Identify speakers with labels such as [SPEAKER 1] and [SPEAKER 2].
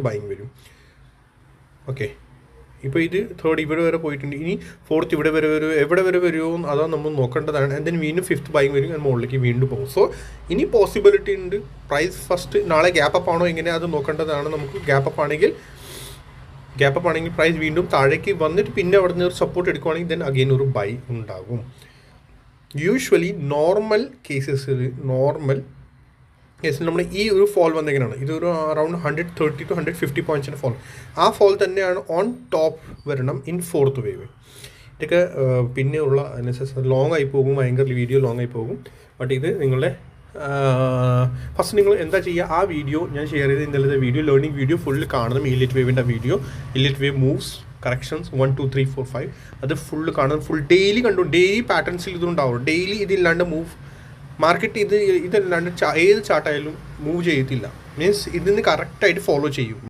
[SPEAKER 1] Buying വരും. Okay, ഇപ്പോൾ ഇത് തേർഡ് ഇവിടെ വരെ പോയിട്ടുണ്ട്. ഇനി ഫോർത്ത് ഇവിടെ വരെ വരും, എവിടെ വരെ വരുമോ അതാണ് നമ്മൾ നോക്കേണ്ടതാണ്. ആൻഡ് ദെൻ വീണ്ടും ഫിഫ്ത്ത് ബൈങ് വരും, ഞാൻ മുകളിലേക്ക് വീണ്ടും പോകും. സോ ഇനി പോസിബിലിറ്റി ഉണ്ട് പ്രൈസ് ഫസ്റ്റ് നാളെ ഗ്യാപ്പ് അപ്പ് ആണോ എങ്ങനെ അത് നോക്കേണ്ടതാണ്. നമുക്ക് ഗ്യാപ്പ് അപ്പ് ആണെങ്കിൽ പ്രൈസ് വീണ്ടും താഴേക്ക് വന്നിട്ട് പിന്നെ അവിടെ നിന്ന് ഒരു സപ്പോർട്ട് എടുക്കുവാണെങ്കിൽ ദെൻ അഗെയിൻ ഒരു ബൈ ഉണ്ടാകും. യൂഷ്വലി നോർമൽ കേസസിൽ നമ്മൾ ഈ ഒരു ഫോൾ വന്നെങ്ങനെയാണ്, ഇതൊരു അറൗണ്ട് 130 to 150 പോയിൻറ്റ്സിൻ്റെ ഫോൾ. ആ ഫോൾ തന്നെയാണ് ഓൺ ടോപ്പ് വരണം ഇൻ ഫോർത്ത് വേവ്. ഇതൊക്കെ പിന്നെ ഉള്ള ലോങ് ആയി പോകും, ഭയങ്കര വീഡിയോ ലോങ് ആയി പോകും. ബട്ട് ഇത് നിങ്ങളുടെ ഫസ്റ്റ് നിങ്ങൾ എന്താ ചെയ്യുക, ആ വീഡിയോ ഞാൻ ഷെയർ ചെയ്ത് ഇന്നലത്തെ വീഡിയോ ലേണിംഗ് വീഡിയോ ഫുള്ള് കാണണം. ഇലിറ്റ് വേവിൻ്റെ വീഡിയോ, ഇലിറ്റ് വേവ് മൂവ്സ് കറക്ഷൻസ് 1 2 3 4 5 അത് ഫുള്ള് കാണണം. ഫുൾ ഡെയിലി കണ്ടു, ഡെയിലി പാറ്റേൺസിൽ ഇതുണ്ടാവും. ഡെയിലി ഇതില്ലാണ്ട് മൂവ് മാർക്കറ്റ് ഇതല്ലാണ്ട് ഏത് ചാർട്ടായാലും മൂവ് ചെയ്യത്തില്ല. മീൻസ് ഇതിന് കറക്റ്റായിട്ട് ഫോളോ ചെയ്യും.